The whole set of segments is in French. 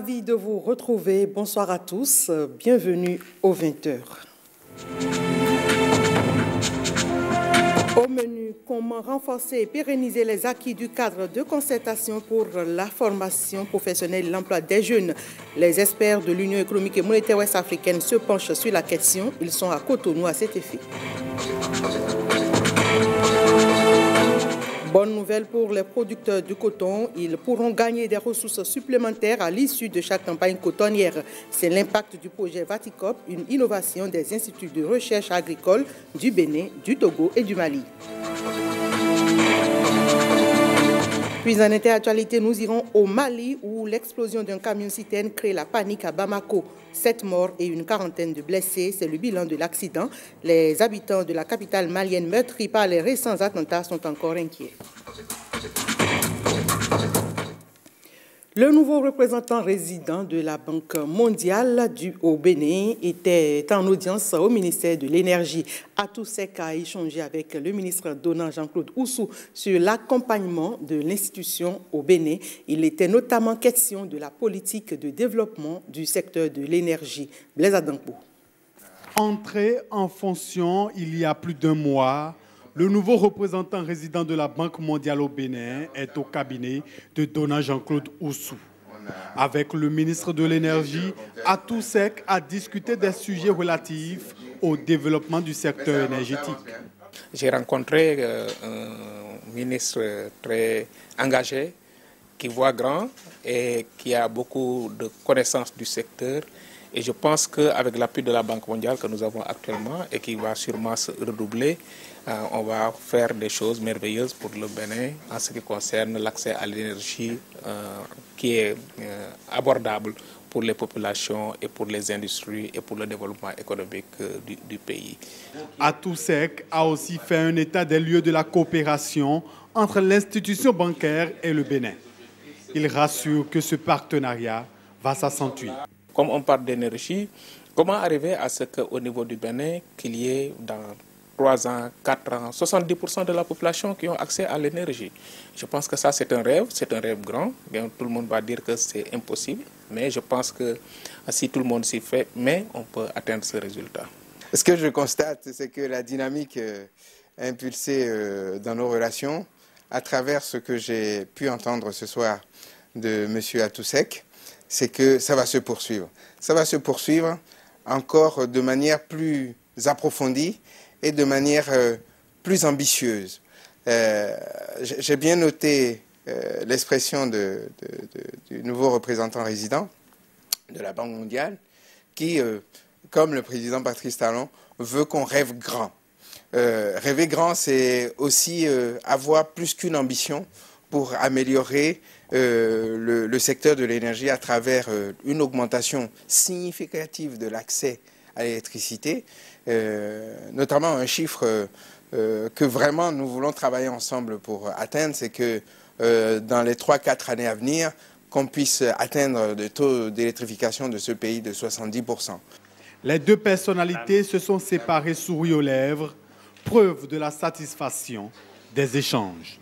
Ravi de vous retrouver. Bonsoir à tous. Bienvenue aux 20h. Au menu, comment renforcer et pérenniser les acquis du cadre de concertation pour la formation professionnelle et l'emploi des jeunes. Les experts de l'Union économique et monétaire ouest-africaine se penchent sur la question. Ils sont à Cotonou à cet effet. Bonne nouvelle pour les producteurs du coton, ils pourront gagner des ressources supplémentaires à l'issue de chaque campagne cotonnière. C'est l'impact du projet Vaticop, une innovation des instituts de recherche agricole du Bénin, du Togo et du Mali. Puis en interactualité, nous irons au Mali où l'explosion d'un camion-citerne crée la panique à Bamako. 7 morts et une quarantaine de blessés, c'est le bilan de l'accident. Les habitants de la capitale malienne meurtris par les récents attentats sont encore inquiets. Le nouveau représentant résident de la Banque mondiale au Bénin était en audience au ministère de l'Énergie. Atou Seck a échangé avec le ministre donnant Jean-Claude Oussou sur l'accompagnement de l'institution au Bénin. Il était notamment question de la politique de développement du secteur de l'énergie. Blaise Adampo. Entré en fonction il y a plus d'un mois, le nouveau représentant résident de la Banque mondiale au Bénin est au cabinet de Donna Jean-Claude Oussou. Avec le ministre de l'Énergie, Atou Seck a discuté des sujets relatifs au développement du secteur énergétique. J'ai rencontré un ministre très engagé, qui voit grand et qui a beaucoup de connaissances du secteur. Et je pense qu'avec l'appui de la Banque mondiale que nous avons actuellement et qui va sûrement se redoubler, on va faire des choses merveilleuses pour le Bénin en ce qui concerne l'accès à l'énergie qui est abordable pour les populations et pour les industries et pour le développement économique du pays. Atou Seck a aussi fait un état des lieux de la coopération entre l'institution bancaire et le Bénin. Il rassure que ce partenariat va s'accentuer. Comme on parle d'énergie, comment arriver à ce qu'au niveau du Bénin, qu'il y ait dans 3 ans, 4 ans, 70% de la population qui ont accès à l'énergie. Je pense que ça, c'est un rêve grand. Bien, tout le monde va dire que c'est impossible, mais je pense que si tout le monde s'y fait, mais on peut atteindre ce résultat. Ce que je constate, c'est que la dynamique impulsée dans nos relations, à travers ce que j'ai pu entendre ce soir de M. Atou Seck, c'est que ça va se poursuivre. Ça va se poursuivre encore de manière plus approfondie et de manière plus ambitieuse. J'ai bien noté l'expression du nouveau représentant résident de la Banque mondiale qui, comme le président Patrice Talon, veut qu'on rêve grand. Rêver grand, c'est aussi avoir plus qu'une ambition pour améliorer le secteur de l'énergie à travers une augmentation significative de l'accès à l'électricité, notamment un chiffre que vraiment nous voulons travailler ensemble pour atteindre, c'est que dans les 3-4 années à venir, qu'on puisse atteindre le taux d'électrification de ce pays de 70%. Les deux personnalités se sont séparées souris aux lèvres, preuve de la satisfaction des échanges.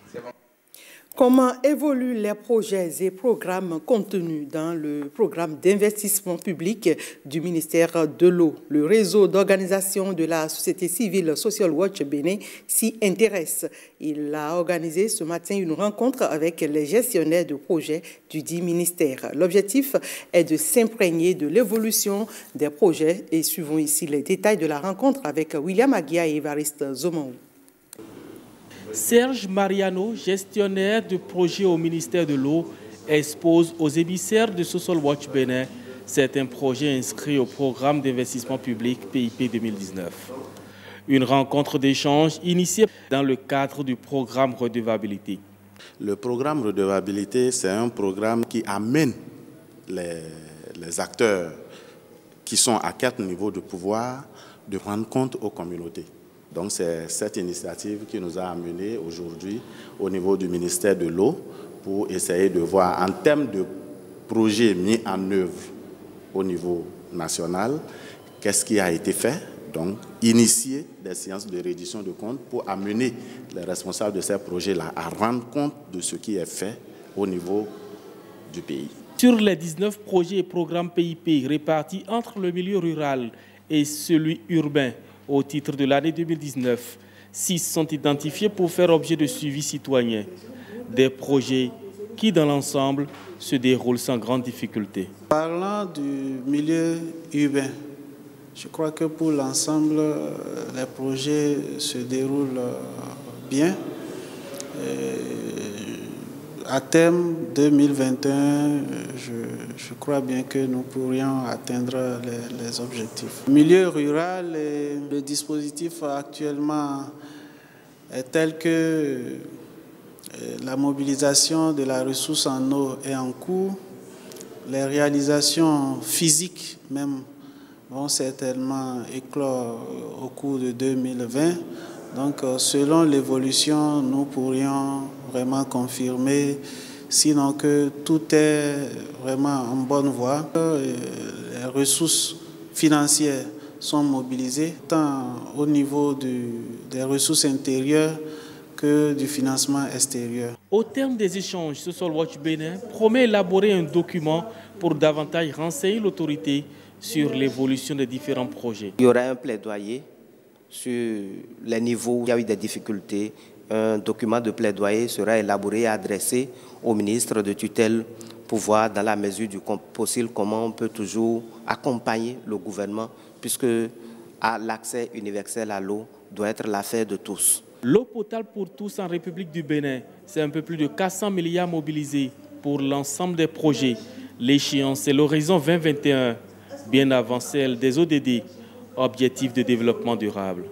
Comment évoluent les projets et programmes contenus dans le programme d'investissement public du ministère de l'Eau? Le réseau d'organisation de la société civile Social Watch Bénin s'y intéresse. Il a organisé ce matin une rencontre avec les gestionnaires de projets du dit ministère. L'objectif est de s'imprégner de l'évolution des projets et suivons ici les détails de la rencontre avec William Aguia et Évariste Zomaou. Serge Mariano, gestionnaire de projet au ministère de l'Eau, expose aux émissaires de Social Watch Bénin certains projets inscrits au programme d'investissement public PIP 2019. Une rencontre d'échange initiée dans le cadre du programme Redevabilité. Le programme Redevabilité, c'est un programme qui amène les acteurs qui sont à 4 niveaux de pouvoir de rendre compte aux communautés. Donc c'est cette initiative qui nous a amenés aujourd'hui au niveau du ministère de l'Eau pour essayer de voir en termes de projets mis en œuvre au niveau national, qu'est-ce qui a été fait, donc initier des séances de reddition de comptes pour amener les responsables de ces projets-là à rendre compte de ce qui est fait au niveau du pays. Sur les 19 projets et programmes PIP répartis entre le milieu rural et celui urbain au titre de l'année 2019, 6 sont identifiés pour faire objet de suivi citoyen. Des projets qui, dans l'ensemble, se déroulent sans grande difficulté. Parlant du milieu urbain, je crois que pour l'ensemble, les projets se déroulent bien. À terme 2021, je crois bien que nous pourrions atteindre les objectifs. Milieu rural, le dispositif actuellement est tel que la mobilisation de la ressource en eau est en cours. Les réalisations physiques même vont certainement éclore au cours de 2020. Donc, selon l'évolution, nous pourrions vraiment confirmer, sinon que tout est vraiment en bonne voie. Les ressources financières sont mobilisées, tant au niveau des ressources intérieures que du financement extérieur. Au terme des échanges, Social Watch Bénin promet élaborer un document pour davantage renseigner l'autorité sur l'évolution des différents projets. Il y aura un plaidoyer sur les niveaux où il y a eu des difficultés. Un document de plaidoyer sera élaboré et adressé au ministre de tutelle pour voir dans la mesure du possible comment on peut toujours accompagner le gouvernement, puisque l'accès universel à l'eau doit être l'affaire de tous. L'eau potable pour tous en République du Bénin, c'est un peu plus de 400 milliards mobilisés pour l'ensemble des projets. L'échéance, c'est l'horizon 2021, bien avant celle des ODD, Objectifs de développement durable.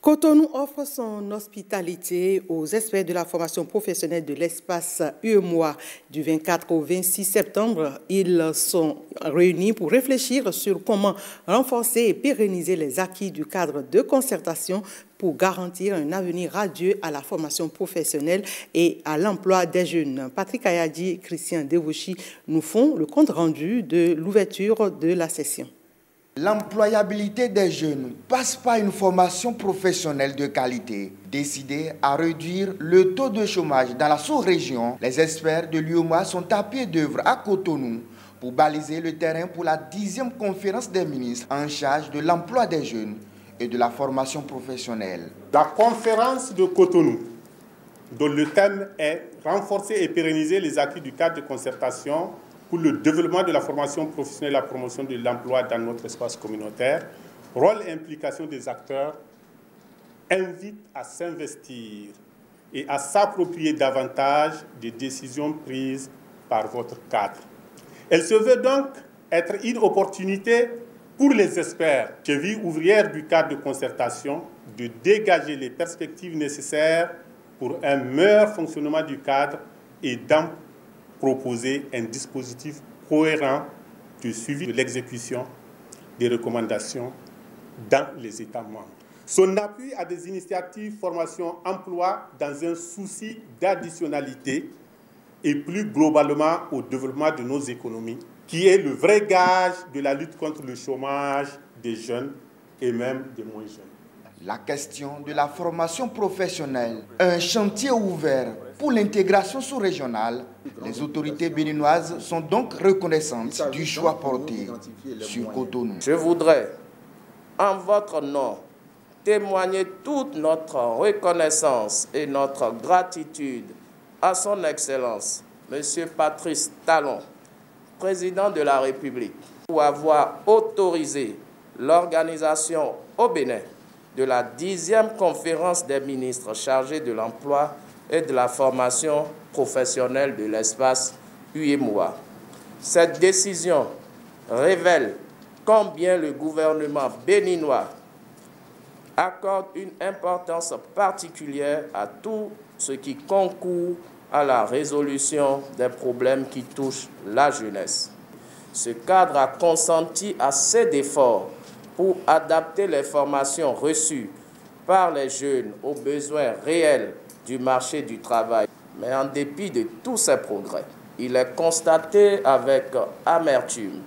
Cotonou offre son hospitalité aux experts de la formation professionnelle de l'espace UEMOA. Du 24 au 26 septembre, ils sont réunis pour réfléchir sur comment renforcer et pérenniser les acquis du cadre de concertation pour garantir un avenir radieux à la formation professionnelle et à l'emploi des jeunes. Patrick Ayadi et Christian Devouchi nous font le compte-rendu de l'ouverture de la session. L'employabilité des jeunes passe par une formation professionnelle de qualité. Décidés à réduire le taux de chômage dans la sous-région, les experts de l'UEMOA sont à pied d'œuvre à Cotonou pour baliser le terrain pour la 10e conférence des ministres en charge de l'emploi des jeunes et de la formation professionnelle. La conférence de Cotonou, dont le thème est « Renforcer et pérenniser les acquis du cadre de concertation pour le développement de la formation professionnelle et la promotion de l'emploi dans notre espace communautaire, rôle et implication des acteurs », invite à s'investir et à s'approprier davantage des décisions prises par votre cadre. Elle se veut donc être une opportunité pour les experts, chevilles ouvrières du cadre de concertation, de dégager les perspectives nécessaires pour un meilleur fonctionnement du cadre et d'en proposer un dispositif cohérent de suivi de l'exécution des recommandations dans les États membres. Son appui à des initiatives formation-emploi dans un souci d'additionnalité et plus globalement au développement de nos économies, qui est le vrai gage de la lutte contre le chômage des jeunes et même des moins jeunes. La question de la formation professionnelle, un chantier ouvert pour l'intégration sous-régionale. Les autorités béninoises sont donc reconnaissantes du choix porté sur Cotonou. Je voudrais, en votre nom, témoigner toute notre reconnaissance et notre gratitude à son Excellence, M. Patrice Talon, Président de la République, pour avoir autorisé l'organisation au Bénin de la 10e conférence des ministres chargés de l'emploi et de la formation professionnelle de l'espace UEMOA. Cette décision révèle combien le gouvernement béninois accorde une importance particulière à tout ce qui concourt à la résolution des problèmes qui touchent la jeunesse. Ce cadre a consenti assez d'efforts pour adapter les formations reçues par les jeunes aux besoins réels du marché du travail. Mais en dépit de tous ces progrès, il est constaté avec amertume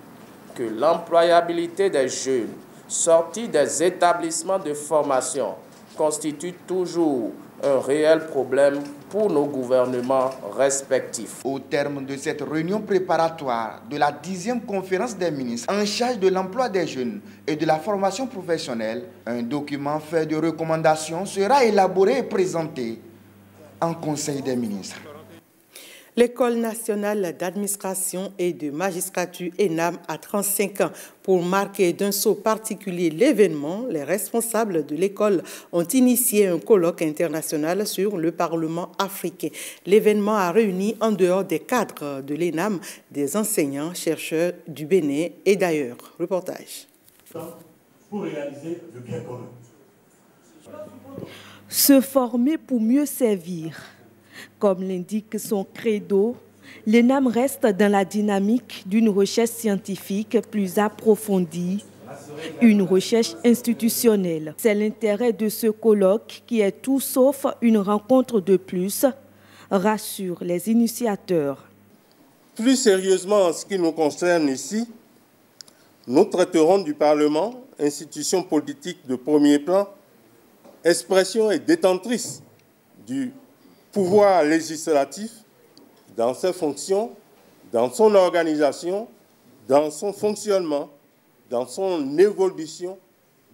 que l'employabilité des jeunes sortis des établissements de formation constitue toujours un réel problème pour nos gouvernements respectifs. Au terme de cette réunion préparatoire de la 10e conférence des ministres en charge de l'emploi des jeunes et de la formation professionnelle, un document fait de recommandations sera élaboré et présenté en Conseil des ministres. L'École nationale d'administration et de magistrature ENAM a 35 ans. Pour marquer d'un saut particulier l'événement, les responsables de l'école ont initié un colloque international sur le Parlement africain. L'événement a réuni en dehors des cadres de l'ENAM des enseignants, chercheurs du Bénin et d'ailleurs. Reportage. Pour réaliser le bien commun. Se former pour mieux servir. Comme l'indique son credo, l'ENAM reste dans la dynamique d'une recherche scientifique plus approfondie, une recherche institutionnelle. C'est l'intérêt de ce colloque qui est tout sauf une rencontre de plus, rassurent les initiateurs. Plus sérieusement, en ce qui nous concerne ici, nous traiterons du Parlement, institution politique de premier plan, expression et détentrice du pouvoir législatif dans ses fonctions, dans son organisation, dans son fonctionnement, dans son évolution,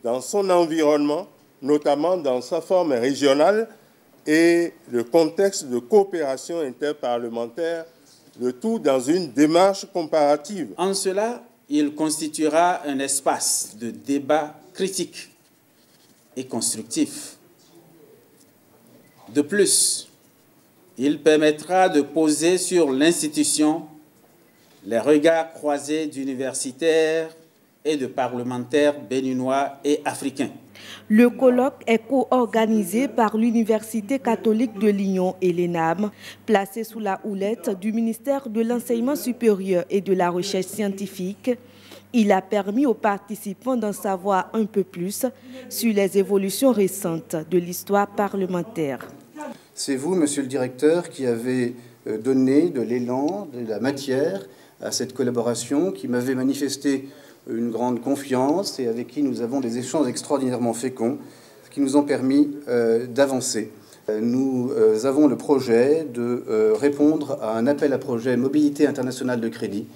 dans son environnement, notamment dans sa forme régionale et le contexte de coopération interparlementaire, le tout dans une démarche comparative. En cela, il constituera un espace de débat critique et constructif. De plus, il permettra de poser sur l'institution les regards croisés d'universitaires et de parlementaires béninois et africains. Le colloque est co-organisé par l'Université catholique de Lyon et l'ENAM, placé sous la houlette du ministère de l'Enseignement supérieur et de la Recherche scientifique. Il a permis aux participants d'en savoir un peu plus sur les évolutions récentes de l'histoire parlementaire. C'est vous, monsieur le directeur, qui avez donné de l'élan, de la matière à cette collaboration, qui m'avait manifesté une grande confiance et avec qui nous avons des échanges extraordinairement féconds qui nous ont permis d'avancer. Nous avons le projet de répondre à un appel à projet Mobilité internationale de crédit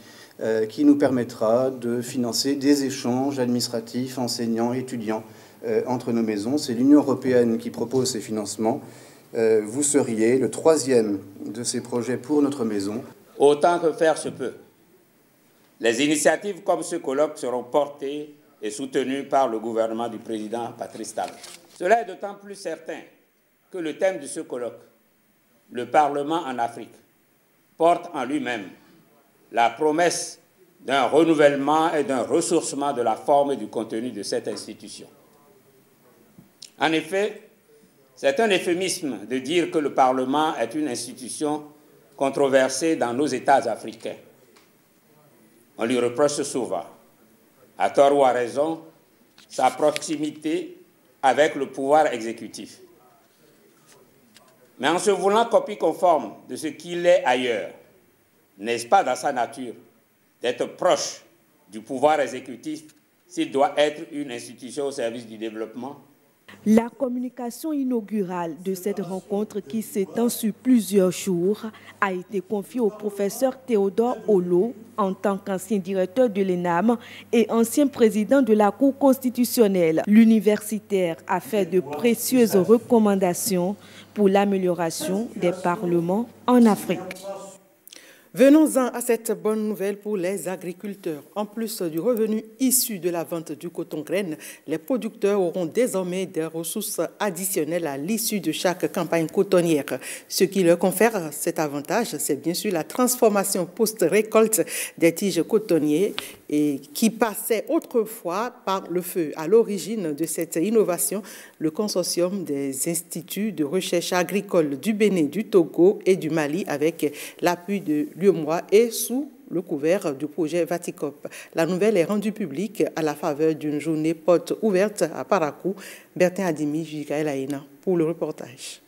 qui nous permettra de financer des échanges administratifs, enseignants, étudiants entre nos maisons. C'est l'Union européenne qui propose ces financements. Vous seriez le 3e de ces projets pour notre maison. Autant que faire se peut, les initiatives comme ce colloque seront portées et soutenues par le gouvernement du président Patrice Talon. Cela est d'autant plus certain que le thème de ce colloque, le Parlement en Afrique, porte en lui-même la promesse d'un renouvellement et d'un ressourcement de la forme et du contenu de cette institution. En effet, c'est un euphémisme de dire que le Parlement est une institution controversée dans nos États africains. On lui reproche souvent, à tort ou à raison, sa proximité avec le pouvoir exécutif. Mais en se voulant copie conforme de ce qu'il est ailleurs, n'est-ce pas dans sa nature d'être proche du pouvoir exécutif s'il doit être une institution au service du développement? La communication inaugurale de cette rencontre qui s'étend sur plusieurs jours a été confiée au professeur Théodore Olo en tant qu'ancien directeur de l'ENAM et ancien président de la Cour constitutionnelle. L'universitaire a fait de précieuses recommandations pour l'amélioration des parlements en Afrique. Venons-en à cette bonne nouvelle pour les agriculteurs. En plus du revenu issu de la vente du coton-graine, les producteurs auront désormais des ressources additionnelles à l'issue de chaque campagne cotonnière. Ce qui leur confère cet avantage, c'est bien sûr la transformation post-récolte des tiges cotonniers et qui passait autrefois par le feu. À l'origine de cette innovation, le consortium des instituts de recherche agricole du Bénin, du Togo et du Mali avec l'appui de l'UEMOA et sous le couvert du projet Vaticop. La nouvelle est rendue publique à la faveur d'une journée porte ouverte à Parakou. Bertin Adimi, Jikaël Aïna pour le reportage.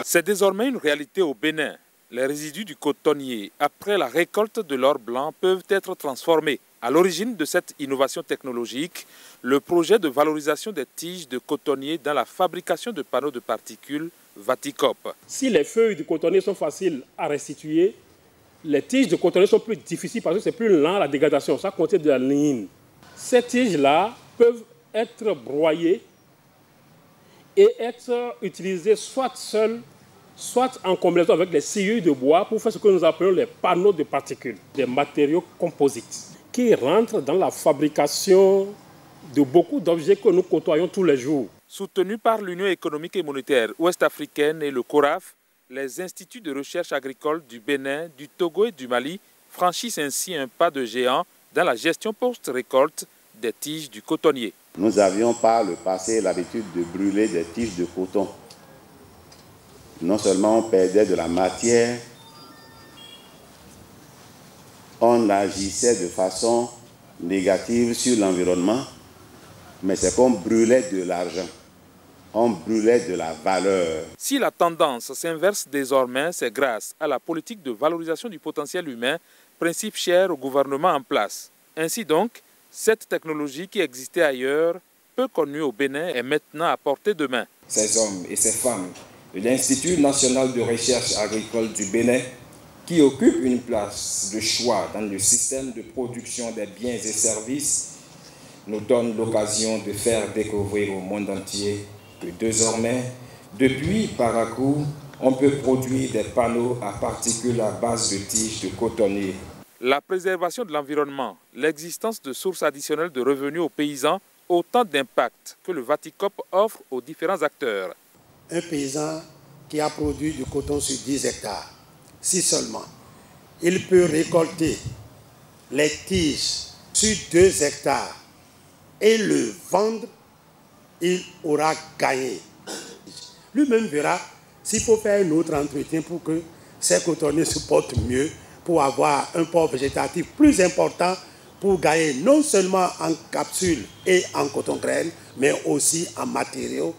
C'est désormais une réalité au Bénin. Les résidus du cotonnier, après la récolte de l'or blanc, peuvent être transformés À l'origine de cette innovation technologique, le projet de valorisation des tiges de cotonnier dans la fabrication de panneaux de particules Vaticop. Si les feuilles de cotonnier sont faciles à restituer, les tiges de cotonnier sont plus difficiles parce que c'est plus lent la dégradation, ça contient de la lignine. Ces tiges-là peuvent être broyées et être utilisées soit seules, soit en combinaison avec les sciures de bois pour faire ce que nous appelons les panneaux de particules, des matériaux composites qui rentrent dans la fabrication de beaucoup d'objets que nous côtoyons tous les jours. Soutenu par l'Union économique et monétaire ouest-africaine et le CORAF, les instituts de recherche agricole du Bénin, du Togo et du Mali franchissent ainsi un pas de géant dans la gestion post-récolte des tiges du cotonnier. Nous avions par le passé l'habitude de brûler des tiges de coton. Non seulement on perdait de la matière, on agissait de façon négative sur l'environnement, mais c'est qu'on brûlait de l'argent, on brûlait de la valeur. Si la tendance s'inverse désormais, c'est grâce à la politique de valorisation du potentiel humain, principe cher au gouvernement en place. Ainsi donc, cette technologie qui existait ailleurs, peu connue au Bénin, est maintenant à portée de main. Ces hommes et ces femmes de l'Institut national de recherche agricole du Bénin, qui occupent une place de choix dans le système de production des biens et services, nous donnent l'occasion de faire découvrir au monde entier que désormais, depuis Parakou, on peut produire des panneaux à particules à base de tiges de cotonnier. La préservation de l'environnement, l'existence de sources additionnelles de revenus aux paysans, autant d'impacts que le Vaticop offre aux différents acteurs. Un paysan qui a produit du coton sur 10 hectares, si seulement il peut récolter les tiges sur 2 hectares et le vendre, il aura gagné. Lui-même verra s'il faut faire un autre entretien pour que ces cotonniers se portent mieux, pour avoir un port végétatif plus important, pour gagner non seulement en capsules et en coton-graines, mais aussi en matériaux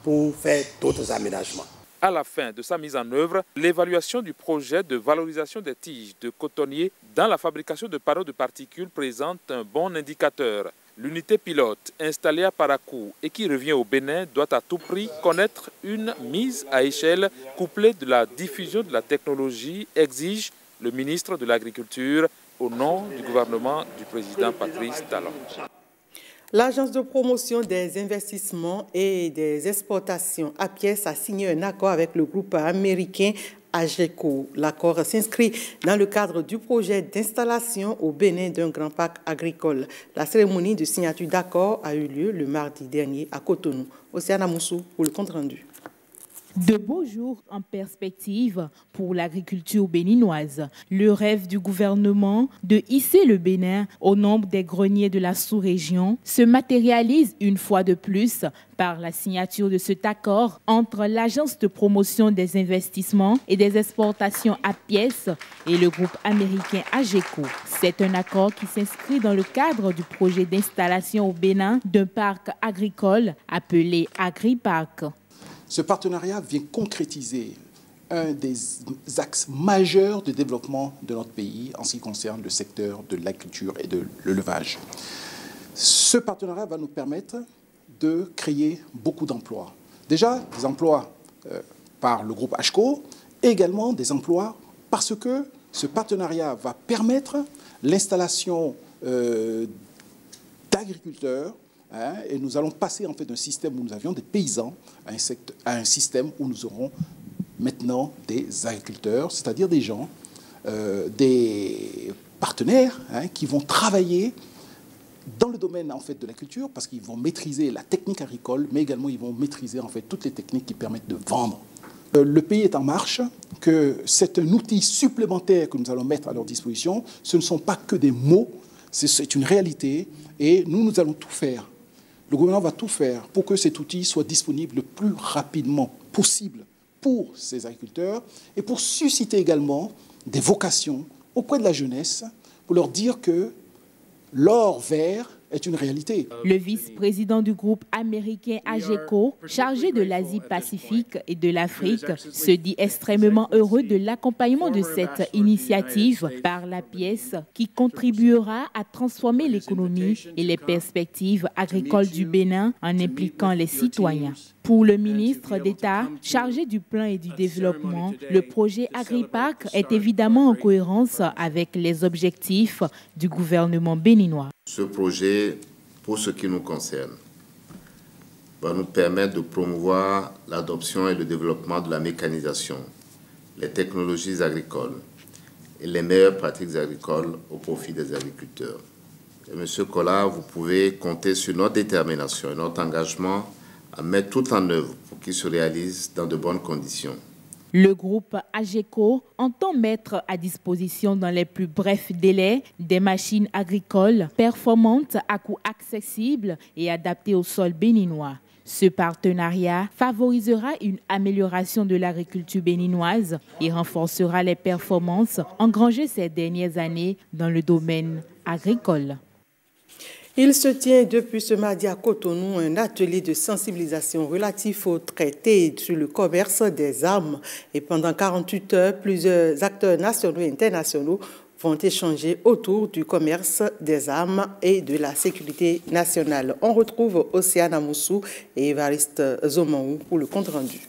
pour faire d'autres aménagements. À la fin de sa mise en œuvre, l'évaluation du projet de valorisation des tiges de cotonnier dans la fabrication de panneaux de particules présente un bon indicateur. L'unité pilote installée à Parakou et qui revient au Bénin doit à tout prix connaître une mise à échelle couplée de la diffusion de la technologie, exige le ministre de l'Agriculture au nom du gouvernement du président Patrice Talon. L'Agence de promotion des investissements et des exportations APIES a signé un accord avec le groupe américain AGECO. L'accord s'inscrit dans le cadre du projet d'installation au Bénin d'un grand parc agricole. La cérémonie de signature d'accord a eu lieu le mardi dernier à Cotonou. Océane Amoussou pour le compte-rendu. De beaux jours en perspective pour l'agriculture béninoise. Le rêve du gouvernement de hisser le Bénin au nombre des greniers de la sous-région se matérialise une fois de plus par la signature de cet accord entre l'Agence de promotion des investissements et des exportations APIES et le groupe américain AGECO. C'est un accord qui s'inscrit dans le cadre du projet d'installation au Bénin d'un parc agricole appelé AgriPark. Ce partenariat vient concrétiser un des axes majeurs de développement de notre pays en ce qui concerne le secteur de l'agriculture et de l'élevage. Ce partenariat va nous permettre de créer beaucoup d'emplois. Déjà, des emplois par le groupe AGECO, et également des emplois parce que ce partenariat va permettre l'installation d'agriculteurs. Et nous allons passer en fait d'un système où nous avions des paysans à un système où nous aurons maintenant des agriculteurs, c'est-à-dire des gens, des partenaires qui vont travailler dans le domaine en fait de la culture parce qu'ils vont maîtriser la technique agricole, mais également ils vont maîtriser en fait toutes les techniques qui permettent de vendre. Le pays est en marche, que c'est un outil supplémentaire que nous allons mettre à leur disposition. Ce ne sont pas que des mots, c'est une réalité et nous allons tout faire. Le gouvernement va tout faire pour que cet outil soit disponible le plus rapidement possible pour ces agriculteurs et pour susciter également des vocations auprès de la jeunesse pour leur dire que l'or vert est une réalité. Le vice-président du groupe américain AGECO, chargé de l'Asie-Pacifique et de l'Afrique, se dit extrêmement heureux de l'accompagnement de cette initiative par la pièce qui contribuera à transformer l'économie et les perspectives agricoles du Bénin en impliquant les citoyens. Pour le ministre d'État chargé du plan et du développement, le projet AgriPark est évidemment en cohérence avec les objectifs du gouvernement béninois. Ce projet, pour ce qui nous concerne, va nous permettre de promouvoir l'adoption et le développement de la mécanisation, les technologies agricoles et les meilleures pratiques agricoles au profit des agriculteurs. Et Monsieur Collard, vous pouvez compter sur notre détermination et notre engagement à mettre tout en œuvre pour qu'il se réalise dans de bonnes conditions. Le groupe AGECO entend mettre à disposition dans les plus brefs délais des machines agricoles performantes à coût accessible et adaptées au sol béninois. Ce partenariat favorisera une amélioration de l'agriculture béninoise et renforcera les performances engrangées ces dernières années dans le domaine agricole. Il se tient depuis ce mardi à Cotonou un atelier de sensibilisation relatif au traité sur le commerce des armes. Et pendant 48 heures, plusieurs acteurs nationaux et internationaux vont échanger autour du commerce des armes et de la sécurité nationale. On retrouve Océane Amoussou et Évariste Zomaou pour le compte-rendu.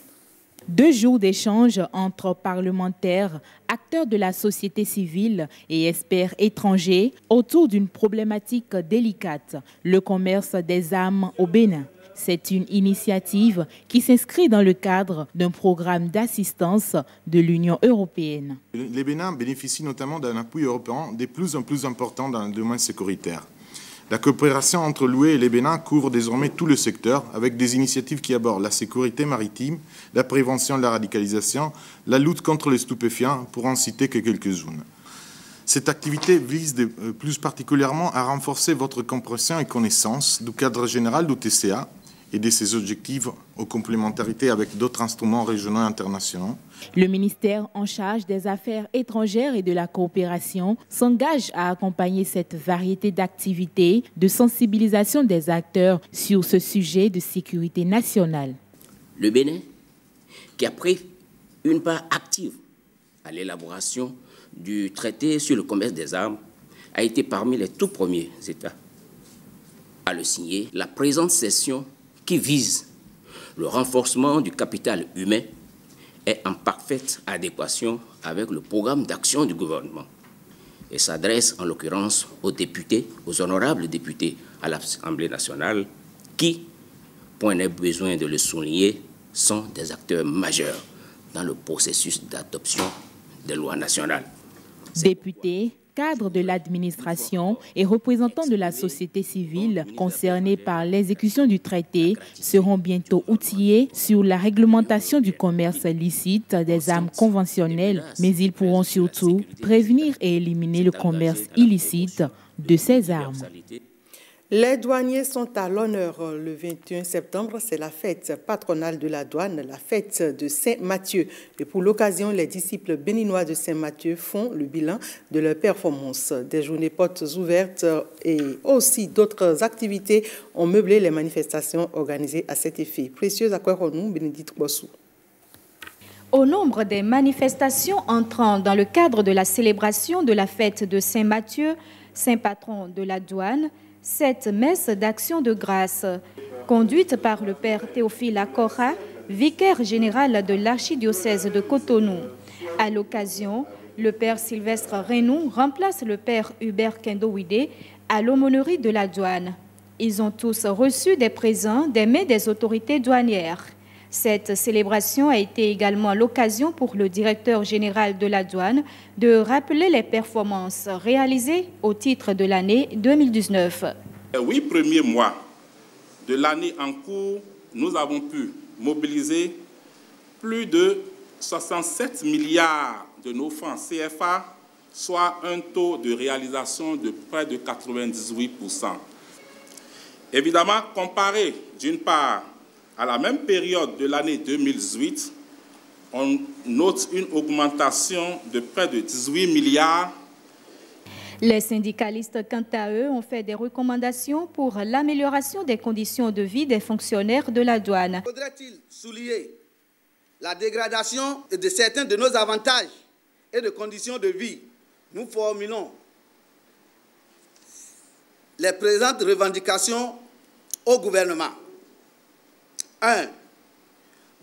2 jours d'échanges entre parlementaires, acteurs de la société civile et experts étrangers autour d'une problématique délicate, le commerce des armes au Bénin. C'est une initiative qui s'inscrit dans le cadre d'un programme d'assistance de l'Union européenne. Les Bénins bénéficient notamment d'un appui européen de plus en plus important dans le domaine sécuritaire. La coopération entre l'UE et les Bénin couvre désormais tout le secteur, avec des initiatives qui abordent la sécurité maritime, la prévention de la radicalisation, la lutte contre les stupéfiants, pour en citer que quelques-unes. Cette activité vise plus particulièrement à renforcer votre compréhension et connaissance du cadre général du TCA et de ses objectifs aux complémentarités avec d'autres instruments régionaux et internationaux. Le ministère en charge des Affaires étrangères et de la coopération s'engage à accompagner cette variété d'activités de sensibilisation des acteurs sur ce sujet de sécurité nationale. Le Bénin, qui a pris une part active à l'élaboration du traité sur le commerce des armes, a été parmi les tout premiers États à le signer. La présente session qui vise le renforcement du capital humain est en parfaite adéquation avec le programme d'action du gouvernement et s'adresse en l'occurrence aux députés, aux honorables députés à l'Assemblée nationale qui, point n'est besoin de le souligner, sont des acteurs majeurs dans le processus d'adoption des lois nationales. Députés, cadres de l'administration et représentants de la société civile concernés par l'exécution du traité seront bientôt outillés sur la réglementation du commerce licite des armes conventionnelles, mais ils pourront surtout prévenir et éliminer le commerce illicite de ces armes. Les douaniers sont à l'honneur. Le 21 septembre, c'est la fête patronale de la douane, la fête de Saint-Mathieu. Et pour l'occasion, les disciples béninois de Saint-Mathieu font le bilan de leur performance. Des journées portes ouvertes et aussi d'autres activités ont meublé les manifestations organisées à cet effet. Précieuse à Koueronou, Bénédicte Bossou. Au nombre des manifestations entrant dans le cadre de la célébration de la fête de Saint-Mathieu, saint patron de la douane, cette messe d'action de grâce, conduite par le père Théophile Akora, vicaire général de l'archidiocèse de Cotonou. À l'occasion, le père Sylvestre Renou remplace le père Hubert Kendowide à l'aumônerie de la douane. Ils ont tous reçu des présents des mains des autorités douanières. Cette célébration a été également l'occasion pour le directeur général de la douane de rappeler les performances réalisées au titre de l'année 2019. Les 8 premiers mois de l'année en cours, nous avons pu mobiliser plus de 67 milliards de nos francs CFA, soit un taux de réalisation de près de 98%. Évidemment, comparé d'une part à la même période de l'année 2018, on note une augmentation de près de 18 milliards. Les syndicalistes, quant à eux, ont fait des recommandations pour l'amélioration des conditions de vie des fonctionnaires de la douane. Faudrait-il souligner la dégradation de certains de nos avantages et de conditions de vie? Nous formulons les présentes revendications au gouvernement. 1.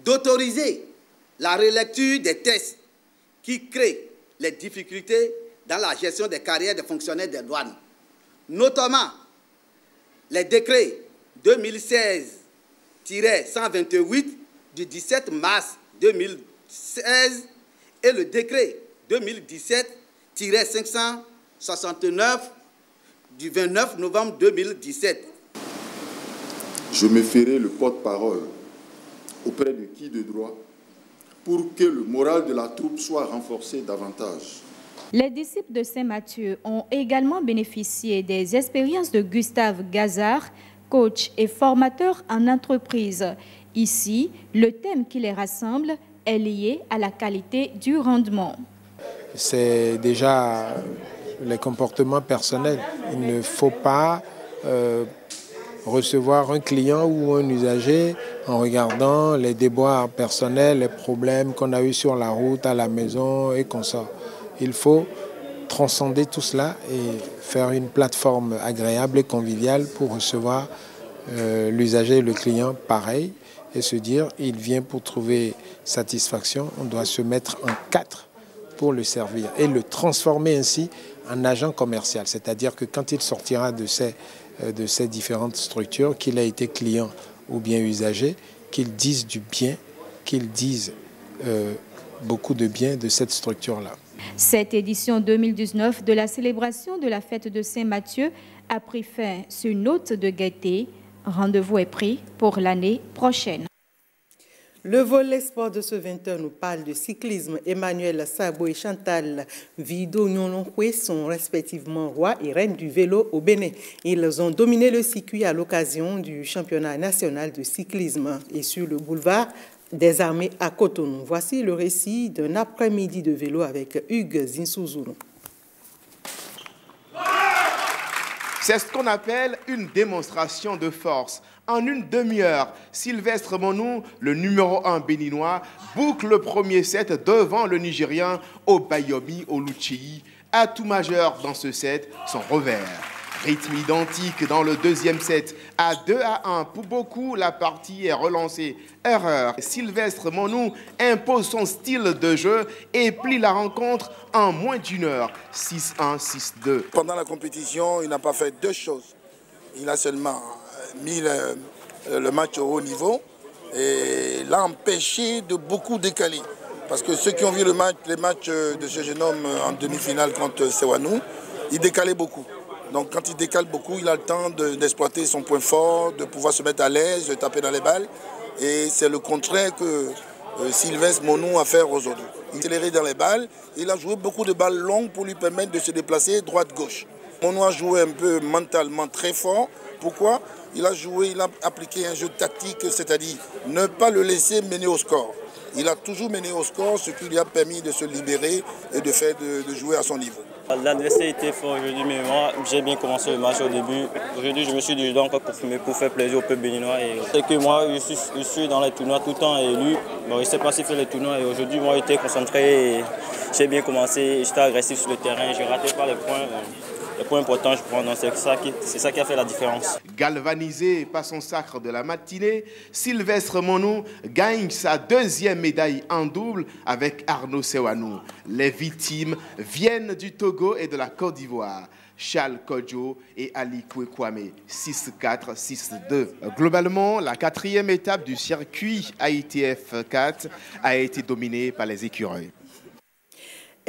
D'autoriser la relecture des tests qui créent les difficultés dans la gestion des carrières des fonctionnaires des douanes, notamment les décrets 2016-128 du 17 mars 2016 et le décret 2017-569 du 29 novembre 2017. Je me ferai le porte-parole auprès de qui de droit pour que le moral de la troupe soit renforcé davantage. Les disciples de Saint-Mathieu ont également bénéficié des expériences de Gustave Gazard, coach et formateur en entreprise. Ici, le thème qui les rassemble est lié à la qualité du rendement. C'est déjà les comportements personnels. Il ne faut pas recevoir un client ou un usager en regardant les déboires personnels, les problèmes qu'on a eus sur la route, à la maison et qu'on sort. Il faut transcender tout cela et faire une plateforme agréable et conviviale pour recevoir l'usager et le client pareil et se dire il vient pour trouver satisfaction, on doit se mettre en quatre pour le servir et le transformer ainsi en agent commercial, c'est-à-dire que quand il sortira de ces différentes structures, qu'il a été client ou bien usager, qu'il dise du bien, qu'il dise beaucoup de bien de cette structure-là. Cette édition 2019 de la célébration de la fête de Saint-Mathieu a pris fin sur une note de gaieté. Rendez-vous est pris pour l'année prochaine. Le volet sport de ce 20h nous parle de cyclisme. Emmanuel Sabo et Chantal Vido-Nyolonkwe sont respectivement rois et reines du vélo au Bénin. Ils ont dominé le circuit à l'occasion du championnat national de cyclisme et sur le boulevard des Armées à Cotonou. Voici le récit d'un après-midi de vélo avec Hugues Zinsouzoulou. C'est ce qu'on appelle une démonstration de force. En une demi-heure, Sylvestre Monou, le numéro 1 béninois, boucle le premier set devant le Nigérien Obayomi Oluchi. Atout majeur dans ce set, son revers. Rythme identique dans le deuxième set. À 2-1, pour beaucoup, la partie est relancée. Erreur. Sylvestre Monou impose son style de jeu et plie la rencontre en moins d'une heure. 6-1, 6-2. Pendant la compétition, il n'a pas fait deux choses. Il a seulement mis le match au haut niveau et l'a empêché de beaucoup décaler. Parce que ceux qui ont vu les matchs de ce jeune homme en demi-finale contre Sewanou, il décalait beaucoup. Donc quand il décale beaucoup, il a le temps d'exploiter son point fort, de pouvoir se mettre à l'aise, de taper dans les balles. Et c'est le contraire que Sylvestre Monou a fait aujourd'hui. Il s'est accéléré dans les balles, il a joué beaucoup de balles longues pour lui permettre de se déplacer droite-gauche. Monou a joué un peu mentalement très fort. Pourquoi? Il a appliqué un jeu tactique, c'est-à-dire ne pas le laisser mener au score. Il a toujours mené au score, ce qui lui a permis de se libérer et de jouer à son niveau. L'adversaire était fort aujourd'hui, mais moi j'ai bien commencé le match au début. Aujourd'hui je me suis dit donc pour faire plaisir au peuple béninois. C'est que moi je suis dans les tournois tout le temps et lui, bon, je ne sais pas s'il fait les tournois et aujourd'hui moi j'étais concentré, j'ai bien commencé, j'étais agressif sur le terrain, je ne ratais pas les points importants je prends, donc c'est ça qui a fait la différence. Galvanisé par son sacre de la matinée, Sylvestre Monou gagne sa deuxième médaille en double avec Arnaud Sewanou. Les victimes viennent du Togo et de la Côte d'Ivoire. Charles Kodjo et Ali Kouekwame, 6-4, 6-2. Globalement, la quatrième étape du circuit ITF 4 a été dominée par les écureuils.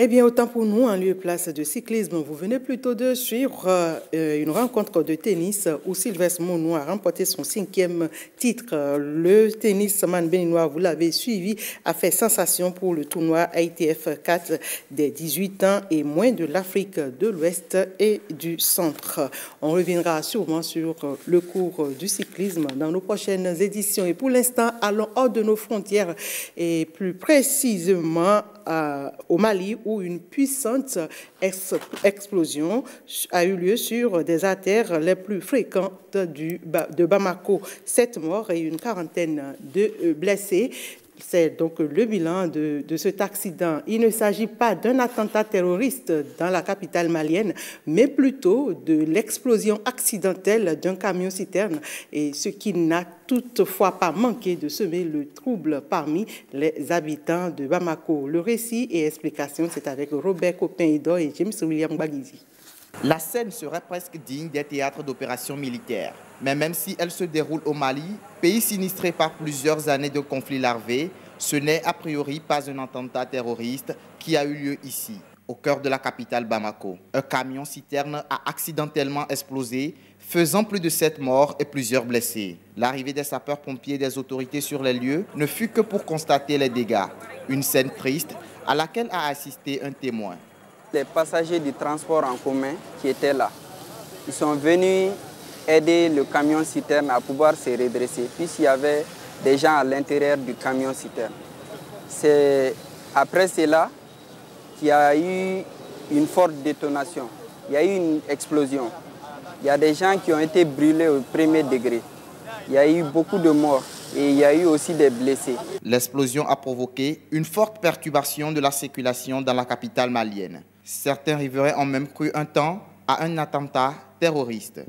Eh bien, autant pour nous, en lieu et place de cyclisme, vous venez plutôt de suivre une rencontre de tennis où Sylvestre Monou a remporté son 5e titre. Le tennisman béninois, vous l'avez suivi, a fait sensation pour le tournoi ITF 4 des 18 ans et moins de l'Afrique de l'Ouest et du Centre. On reviendra sûrement sur le cours du cyclisme dans nos prochaines éditions. Et pour l'instant, allons hors de nos frontières et plus précisément au Mali, où une puissante explosion a eu lieu sur des artères les plus fréquentes de Bamako. 7 morts et une quarantaine de blessés. C'est donc le bilan de cet accident. Il ne s'agit pas d'un attentat terroriste dans la capitale malienne, mais plutôt de l'explosion accidentelle d'un camion-citerne, et ce qui n'a toutefois pas manqué de semer le trouble parmi les habitants de Bamako. Le récit et explication, c'est avec Robert Copin-Ido et James William Bagizi. La scène serait presque digne des théâtres d'opérations militaires. Mais même si elle se déroule au Mali, pays sinistré par plusieurs années de conflits larvés, ce n'est a priori pas un attentat terroriste qui a eu lieu ici, au cœur de la capitale Bamako. Un camion-citerne a accidentellement explosé, faisant plus de 7 morts et plusieurs blessés. L'arrivée des sapeurs-pompiers et des autorités sur les lieux ne fut que pour constater les dégâts. Une scène triste à laquelle a assisté un témoin. Les passagers du transport en commun qui étaient là, ils sont venus aider le camion-citerne à pouvoir se redresser, puisqu'il y avait des gens à l'intérieur du camion-citerne. C'est après cela qu'il y a eu une forte détonation, il y a eu une explosion. Il y a des gens qui ont été brûlés au premier degré. Il y a eu beaucoup de morts et il y a eu aussi des blessés. L'explosion a provoqué une forte perturbation de la circulation dans la capitale malienne. Certains riverains ont même cru un temps à un attentat terroriste.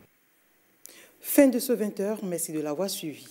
Fin de ce 20h, merci de l'avoir suivi.